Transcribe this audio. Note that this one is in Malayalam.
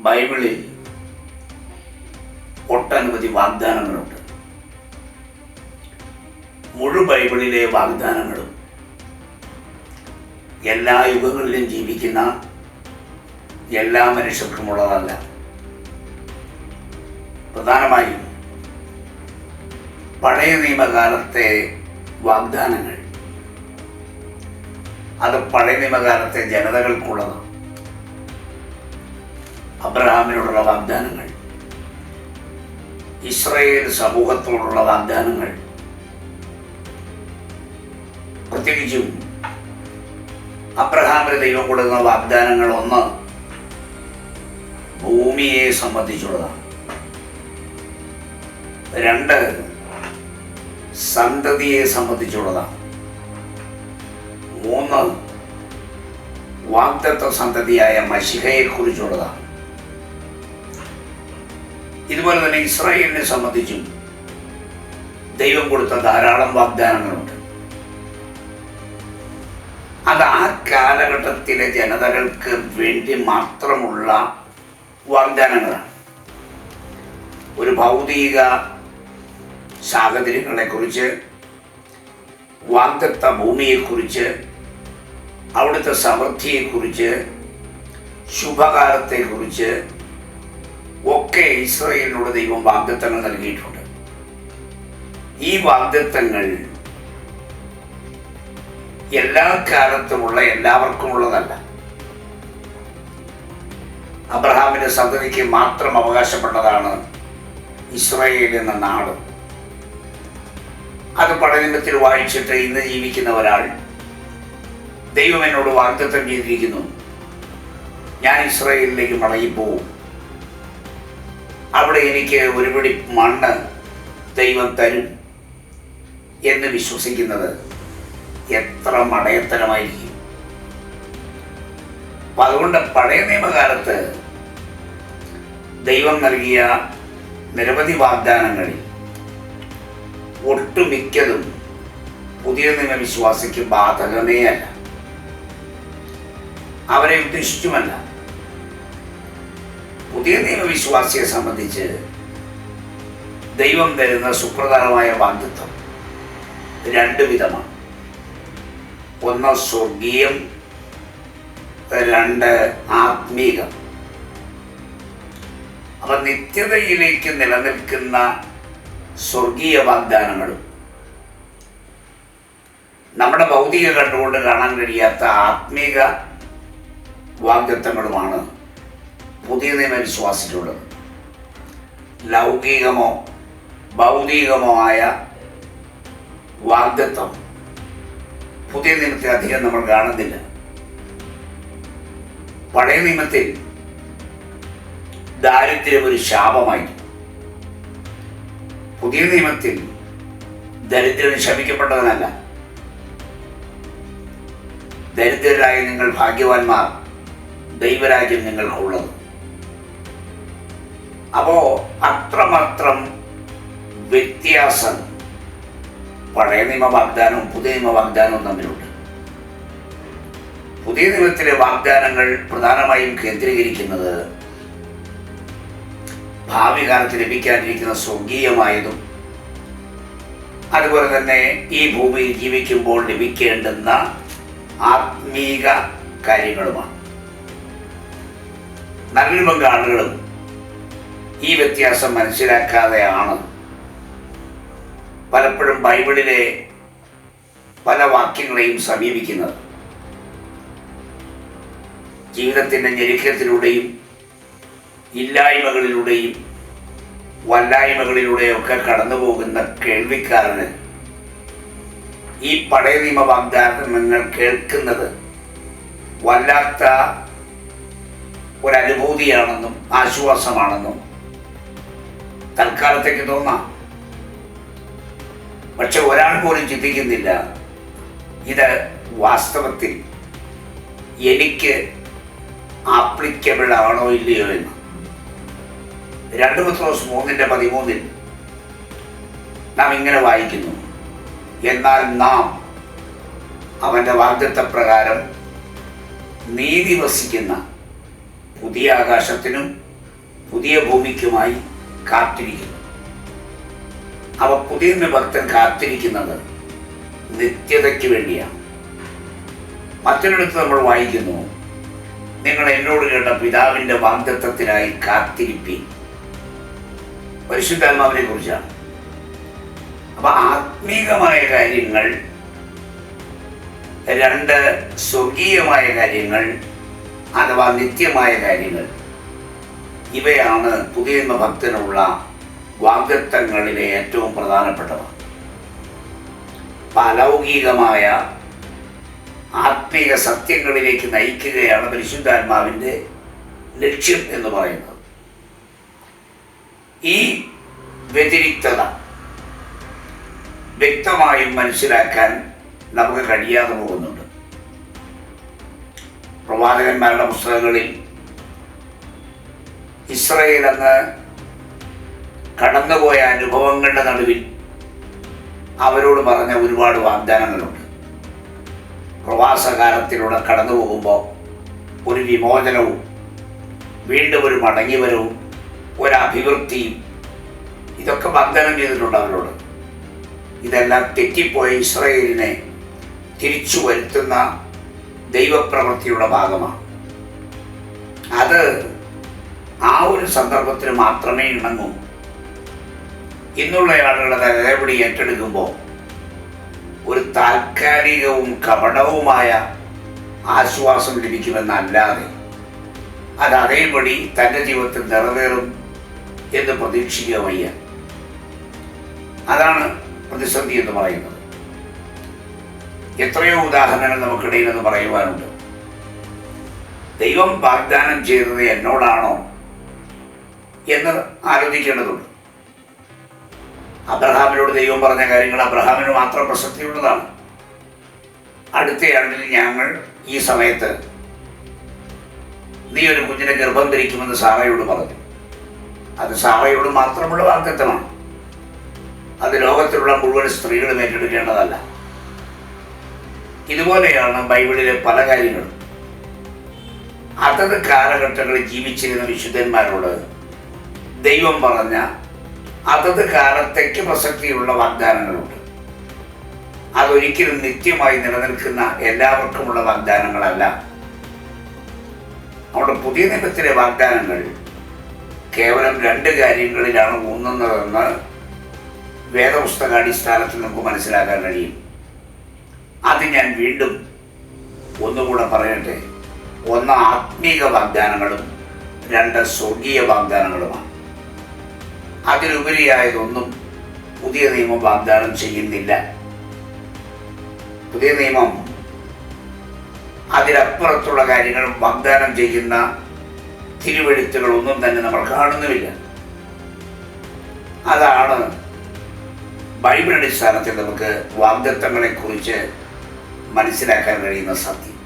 ബൈബിളിൽ ഒട്ടനവധി വാഗ്ദാനങ്ങളുണ്ട്. മുഴു ബൈബിളിലെ വാഗ്ദാനങ്ങളും എല്ലാ യുഗങ്ങളിലും ജീവിക്കുന്ന എല്ലാ മനുഷ്യർക്കുമുള്ളതല്ല. പ്രധാനമായും പഴയ നിയമകാലത്തെ വാഗ്ദാനങ്ങൾ അത് പഴയ നിയമകാലത്തെ ജനതകൾക്കുള്ളതാണ്. അബ്രഹാമിനോടുള്ള വാഗ്ദാനങ്ങൾ, ഇസ്രായേൽ സമൂഹത്തോടുള്ള വാഗ്ദാനങ്ങൾ, പ്രത്യേകിച്ചും അബ്രഹാമിന് ദൈവം കൊടുക്കുന്ന വാഗ്ദാനങ്ങൾ ഒന്ന് ഭൂമിയെ സംബന്ധിച്ചുള്ളതാണ്. രണ്ട് സന്തതിയെ സംബന്ധിച്ചുള്ളതാണ്. മൂന്ന് വാഗ്ദത്ത സന്തതിയായ മശിഹയെ കുറിച്ചുള്ളതാണ്. ഇതുപോലെ തന്നെ ഇസ്രായേലിനെ സംബന്ധിച്ചും ദൈവം കൊടുത്ത ധാരാളം വാഗ്ദാനങ്ങളുണ്ട്. അത് ആ കാലഘട്ടത്തിലെ ജനതകൾക്ക് വേണ്ടി മാത്രമുള്ള വാഗ്ദാനങ്ങളാണ്. ഒരു ഭൗതിക സാഹചര്യങ്ങളെക്കുറിച്ച്, വാഗ്ദത്ത ഭൂമിയെക്കുറിച്ച്, അവിടുത്തെ സമൃദ്ധിയെക്കുറിച്ച്, ശുഭകാലത്തെക്കുറിച്ച് ഒക്കെ ഇസ്രായേലിനോട് ദൈവം വാഗ്ദത്തങ്ങൾ നൽകിയിട്ടുണ്ട്. ഈ വാഗ്ദത്തങ്ങൾ എല്ലാ കാലത്തുമുള്ള എല്ലാവർക്കുമുള്ളതല്ല. അബ്രഹാമിന്റെ സന്തതിക്ക് മാത്രം അവകാശപ്പെട്ടതാണ് ഇസ്രായേൽ എന്ന നാട്. അത് പഴയനിയമത്തിൽ വായിച്ചിട്ട് ഇന്ന് ജീവിക്കുന്ന ഒരാൾ ദൈവം എന്നോട് വാഗ്ദത്തം ചെയ്തിരിക്കുന്നു, ഞാൻ ഇസ്രായേലിലേക്ക് മടങ്ങിപ്പോവും, അവിടെ എനിക്ക് ഒരു പിടി മണ്ണ് ദൈവം തരും എന്ന് വിശ്വസിക്കുന്നത് എത്ര മടയത്തരമായിരിക്കും. അപ്പം അതുകൊണ്ട് പഴയ നിയമകാലത്ത് ദൈവം നൽകിയ നിരവധി വാഗ്ദാനങ്ങളിൽ ഒട്ടുമിക്കതും പുതിയ നിയമവിശ്വാസിക്ക് ബാധകമേ അല്ല, അവരെ ഉദ്ദേശിച്ചുമല്ല. പുതിയ നിയമവിശ്വാസിയെ സംബന്ധിച്ച് ദൈവം തരുന്ന സുപ്രധാനമായ വാഗ്ദത്തം രണ്ട് വിധമാണ്. ഒന്ന് സ്വർഗീയം, രണ്ട് ആത്മീകം. അപ്പൊ നിത്യതയിലേക്ക് നിലനിൽക്കുന്ന സ്വർഗീയ വാഗ്ദാനങ്ങളും നമ്മുടെ ഭൗതിക കണ്ടുകൊണ്ട് കാണാൻ കഴിയാത്ത ആത്മീക വാഗ്ദത്തങ്ങളുമാണ് പുതിയ നിയമവിശ്വാസത്തിലുള്ളത്. ലൗകികമോ ഭൗതികമോ ആയ വാഗ്ദത്തം പുതിയ നിയമത്തിൽ അധികം നമ്മൾ കാണുന്നില്ല. പഴയ നിയമത്തിൽ ദാരിദ്ര്യം ഒരു ശാപമായി, പുതിയ നിയമത്തിൽ ദരിദ്രൻ ശപിക്കപ്പെട്ടവനല്ല. ദരിദ്രരായ നിങ്ങൾ ഭാഗ്യവാന്മാർ, ദൈവരാജ്യം നിങ്ങൾക്കുള്ളത്. അപ്പോ അത്രമാത്രം വ്യത്യാസം പഴയ നിയമ വാഗ്ദാനവും പുതിയ നിയമ വാഗ്ദാനവും തമ്മിലുണ്ട്. പുതിയ നിയമത്തിലെ വാഗ്ദാനങ്ങൾ പ്രധാനമായും കേന്ദ്രീകരിക്കുന്നത് ഭാവി കാലത്ത് ലഭിക്കാനിരിക്കുന്ന സ്വർഗീയമായതും അതുപോലെ തന്നെ ഈ ഭൂമിയിൽ ജീവിക്കുമ്പോൾ ലഭിക്കേണ്ടുന്ന ആത്മീക കാര്യങ്ങളുമാണ്. നല്ലൊരു പങ്ക് ആളുകളും ഈ വ്യത്യാസം മനസ്സിലാക്കാതെയാണ് പലപ്പോഴും ബൈബിളിലെ പല വാക്യങ്ങളെയും സമീപിക്കുന്നത്. ജീവിതത്തിൻ്റെ ഞെരുക്കത്തിലൂടെയും ഇല്ലായ്മകളിലൂടെയും വല്ലായ്മകളിലൂടെയും ഒക്കെ കടന്നു പോകുന്ന കേൾവിക്കാരന് ഈ പഴയ നിയമ വാഗ്ദാനങ്ങൾ കേൾക്കുന്നത് വല്ലാത്ത ഒരനുഭൂതിയാണെന്നും ആശ്വാസമാണെന്നും തൽക്കാലത്തേക്ക് തോന്നാം. പക്ഷെ ഒരാൾ പോലും ചിന്തിക്കുന്നില്ല ഇത് വാസ്തവത്തിൽ എനിക്ക് ആപ്ലിക്കബിൾ ആണോ ഇല്ലയോ എന്ന്. 2 പത്രോസ് 3:13 നാം ഇങ്ങനെ വായിക്കുന്നു, എന്നാൽ നാം അവൻ്റെ വാഗ്ദത്തപ്രകാരം നീതി വസിക്കുന്ന പുതിയ ആകാശത്തിനും പുതിയ ഭൂമിക്കുമായി കാത്തിരിക്കുന്നു. അവ പുതിയ ഭക്തൻ കാത്തിരിക്കുന്നത് നിത്യതയ്ക്ക് വേണ്ടിയാണ്. മറ്റൊരിടത്ത് നമ്മൾ വായിക്കുന്നു, നിങ്ങൾ എന്നോട് കേട്ട പിതാവിൻ്റെ വാഗ്ദത്തത്തിനായി കാത്തിരിപ്പീൻ. പരിശുദ്ധാത്മാവിനെ കുറിച്ചാണ്. അപ്പൊ ആത്മീകമായ കാര്യങ്ങൾ, രണ്ട് സ്വർഗീയമായ കാര്യങ്ങൾ അഥവാ നിത്യമായ കാര്യങ്ങൾ, ഇവയാണ് പുതിയ ഭക്തനുള്ള വാഗ്ദത്തങ്ങളിലെ ഏറ്റവും പ്രധാനപ്പെട്ടവ. അലൗകികമായ ആത്മീക സത്യങ്ങളിലേക്ക് നയിക്കുകയാണ് പരിശുദ്ധാത്മാവിൻ്റെ ലക്ഷ്യം എന്ന് പറയുന്നത്. ഈ വ്യതിരിക്തത വ്യക്തമായും മനസ്സിലാക്കാൻ നമുക്ക് കഴിയാതെ പോകുന്നുണ്ട്. പ്രവാചകന്മാരുടെ പുസ്തകങ്ങളിൽ ഇസ്രായേൽ അന്ന് കടന്നുപോയ അനുഭവങ്ങളുടെ നടുവിൽ അവരോട് പറഞ്ഞ ഒരുപാട് വാഗ്ദാനങ്ങളുണ്ട്. പ്രവാസകാലത്തിലൂടെ കടന്നു പോകുമ്പോൾ ഒരു വിമോചനവും, വീണ്ടും ഒരു മടങ്ങിവരവും, ഒരഭിവൃദ്ധിയും, ഇതൊക്കെ വാഗ്ദാനം ചെയ്തിട്ടുണ്ട് അവരോട്. ഇതെല്ലാം തെറ്റിപ്പോയ ഇസ്രായേലിനെ തിരിച്ചു വരുത്തുന്ന ദൈവപ്രവൃത്തിയുടെ ഭാഗമാണ്. അത് ആ ഒരു സന്ദർഭത്തിന് മാത്രമേ ഇണങ്ങൂ. ഇന്നുള്ള ആളുകളുടെ അതേപടി ഏറ്റെടുക്കുമ്പോൾ ഒരു താൽക്കാലികവും കപടവുമായ ആശ്വാസം ലഭിക്കുമെന്നല്ലാതെ അത് അതേപടി തൻ്റെ ജീവിതത്തിൽ നിറവേറും എന്ന് പ്രതീക്ഷിക്കുക വയ്യ. അതാണ് പ്രതിസന്ധി എന്ന് പറയുന്നത്. എത്രയോ ഉദാഹരണങ്ങൾ നമുക്കിടയിൽ എന്ന് പറയുവാനുണ്ട്. ദൈവം വാഗ്ദാനം ചെയ്തത് എന്നോടാണോ എന്ന് ആലോചിക്കേണ്ടതുണ്ട്. അബ്രഹാമിനോട് ദൈവം പറഞ്ഞ കാര്യങ്ങൾ അബ്രഹാമിന് മാത്രം പ്രസക്തിയുള്ളതാണ്. അടുത്തയാണ്ടിൽ ഞങ്ങൾ ഈ സമയത്ത് നീ ഒരു കുഞ്ഞിനെ ഗർഭം ധരിക്കുമെന്ന് സാറയോട് പറഞ്ഞു. അത് സാറയോട് മാത്രമുള്ള വാഗ്ദത്തമാണ്. അത് ലോകത്തിലുള്ള മുഴുവൻ സ്ത്രീകളും ഏറ്റെടുക്കേണ്ടതല്ല. ഇതുപോലെയാണ് ബൈബിളിലെ പല കാര്യങ്ങളും. അതത് കാലഘട്ടങ്ങളിൽ ജീവിച്ചിരുന്ന വിശുദ്ധന്മാരോട് ദൈവം പറഞ്ഞ അതത് കാലത്തേക്ക് പ്രസക്തിയുള്ള വാഗ്ദാനങ്ങളുണ്ട്. അതൊരിക്കലും നിത്യമായി നിലനിൽക്കുന്ന എല്ലാവർക്കുമുള്ള വാഗ്ദാനങ്ങളല്ല. നമ്മുടെ പുതിയ നിയമത്തിലെ വാഗ്ദാനങ്ങൾ കേവലം രണ്ട് കാര്യങ്ങളിലാണ് ഊന്നുന്നതെന്ന് വേദപുസ്തകാടിസ്ഥാനത്തിൽ നമുക്ക് മനസ്സിലാക്കാൻ കഴിയും. അത് ഞാൻ വീണ്ടും ഒന്നുകൂടെ പറയട്ടെ. ഒന്ന് ആത്മീക വാഗ്ദാനങ്ങളും രണ്ട് സ്വർഗീയ വാഗ്ദാനങ്ങളുമാണ്. അതിലുപരിയായതൊന്നും പുതിയ നിയമം വാഗ്ദാനം ചെയ്യുന്നില്ല. പുതിയ നിയമം അതിലപ്പുറത്തുള്ള കാര്യങ്ങൾ വാഗ്ദാനം ചെയ്യുന്ന തിരുവെഴുത്തുകളൊന്നും തന്നെ നമ്മൾ കാണുന്നുമില്ല. അതാണ് ബൈബിൾ അടിസ്ഥാനത്തിൽ നമുക്ക് വാഗ്ദത്തങ്ങളെക്കുറിച്ച് മനസ്സിലാക്കാൻ കഴിയുന്ന സത്യം.